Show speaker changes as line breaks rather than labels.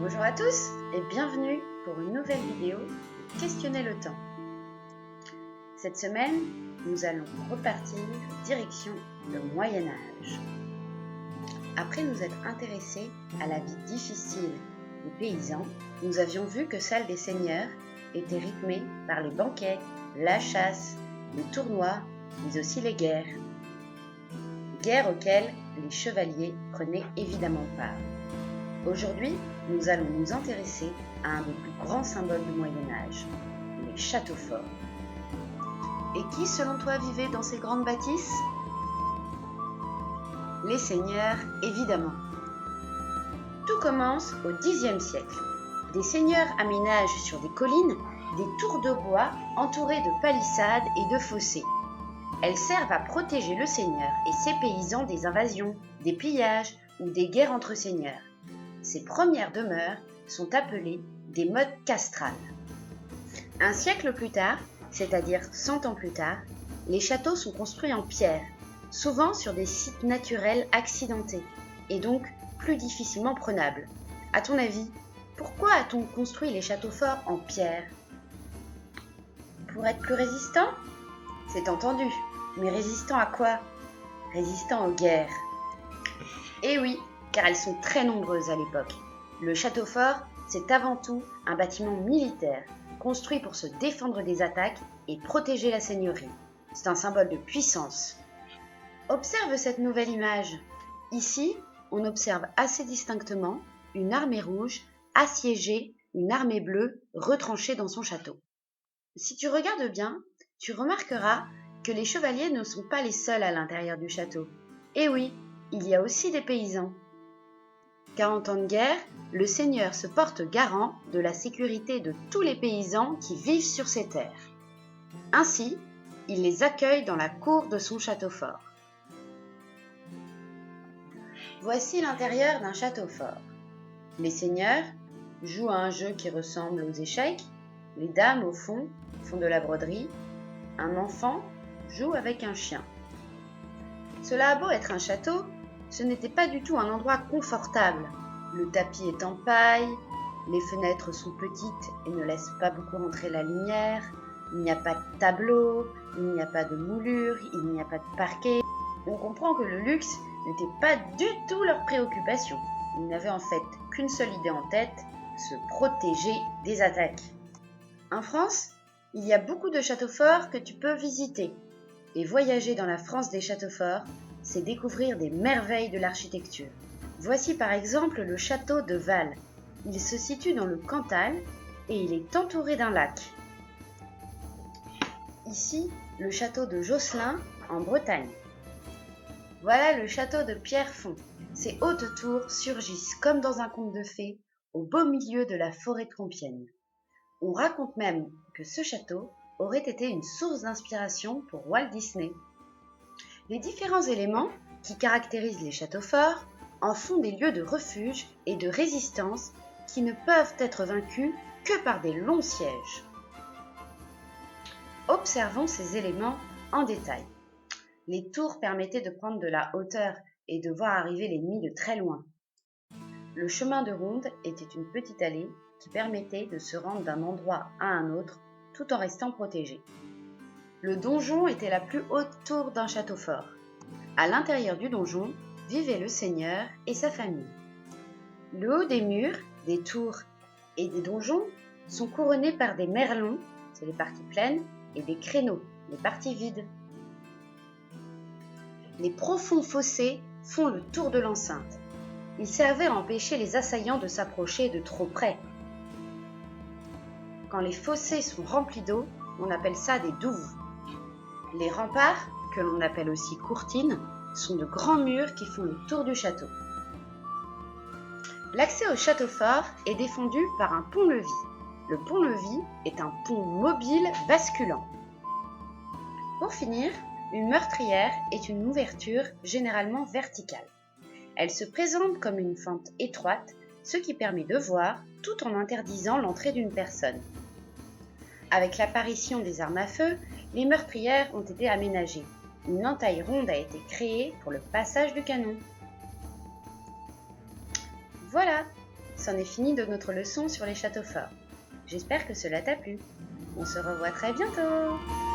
Bonjour à tous et bienvenue pour une nouvelle vidéo de Questionner le temps. Cette semaine, nous allons repartir direction le Moyen-Âge. Après nous être intéressés à la vie difficile des paysans, nous avions vu que celle des seigneurs était rythmée par les banquets, la chasse, les tournois, mais aussi les guerres. Guerres auxquelles les chevaliers prenaient évidemment part. Aujourd'hui, nous allons nous intéresser à un des plus grands symboles du Moyen-Âge, les châteaux forts. Et qui, selon toi, vivait dans ces grandes bâtisses? Les seigneurs, évidemment. Tout commence au Xe siècle. Des seigneurs aménagent sur des collines des tours de bois entourées de palissades et de fossés. Elles servent à protéger le seigneur et ses paysans des invasions, des pillages ou des guerres entre seigneurs. Ces premières demeures sont appelées des mottes castrales. Un siècle plus tard, c'est-à-dire 100 ans plus tard, les châteaux sont construits en pierre, souvent sur des sites naturels accidentés, et donc plus difficilement prenables. À ton avis, pourquoi a-t-on construit les châteaux forts en pierre? Pour être plus résistants? C'est entendu, mais résistants à quoi? Résistants aux guerres. Eh oui, car elles sont très nombreuses à l'époque. Le château fort, c'est avant tout un bâtiment militaire, construit pour se défendre des attaques et protéger la seigneurie. C'est un symbole de puissance. Observe cette nouvelle image. Ici, on observe assez distinctement une armée rouge assiéger une armée bleue retranchée dans son château. Si tu regardes bien, tu remarqueras que les chevaliers ne sont pas les seuls à l'intérieur du château. Eh oui, il y a aussi des paysans. Car en temps de guerre, le seigneur se porte garant de la sécurité de tous les paysans qui vivent sur ces terres. Ainsi, il les accueille dans la cour de son château fort. Voici l'intérieur d'un château fort. Les seigneurs jouent à un jeu qui ressemble aux échecs. Les dames, au fond, font de la broderie. Un enfant joue avec un chien. Cela a beau être un château, ce n'était pas du tout un endroit confortable. Le tapis est en paille, les fenêtres sont petites et ne laissent pas beaucoup entrer la lumière, il n'y a pas de tableau, il n'y a pas de moulure, il n'y a pas de parquet. On comprend que le luxe n'était pas du tout leur préoccupation. Ils n'avaient en fait qu'une seule idée en tête, se protéger des attaques. En France, il y a beaucoup de châteaux forts que tu peux visiter. Et voyager dans la France des châteaux forts, c'est découvrir des merveilles de l'architecture. Voici par exemple le château de Val. Il se situe dans le Cantal et il est entouré d'un lac. Ici, le château de Josselin en Bretagne. Voilà le château de Pierrefonds. Ses hautes tours surgissent comme dans un conte de fées au beau milieu de la forêt de Compiègne. On raconte même que ce château aurait été une source d'inspiration pour Walt Disney. Les différents éléments qui caractérisent les châteaux forts en font des lieux de refuge et de résistance qui ne peuvent être vaincus que par des longs sièges. Observons ces éléments en détail. Les tours permettaient de prendre de la hauteur et de voir arriver l'ennemi de très loin. Le chemin de ronde était une petite allée qui permettait de se rendre d'un endroit à un autre tout en restant protégé. Le donjon était la plus haute tour d'un château fort. À l'intérieur du donjon vivait le seigneur et sa famille. Le haut des murs, des tours et des donjons sont couronnés par des merlons, c'est les parties pleines, et des créneaux, les parties vides. Les profonds fossés font le tour de l'enceinte. Ils servaient à empêcher les assaillants de s'approcher de trop près. Quand les fossés sont remplis d'eau, on appelle ça des douves. Les remparts, que l'on appelle aussi courtines, sont de grands murs qui font le tour du château. L'accès au château fort est défendu par un pont-levis. Le pont-levis est un pont mobile basculant. Pour finir, une meurtrière est une ouverture généralement verticale. Elle se présente comme une fente étroite, ce qui permet de voir tout en interdisant l'entrée d'une personne. Avec l'apparition des armes à feu, les meurtrières ont été aménagées. Une entaille ronde a été créée pour le passage du canon. Voilà, c'en est fini de notre leçon sur les châteaux forts. J'espère que cela t'a plu. On se revoit très bientôt!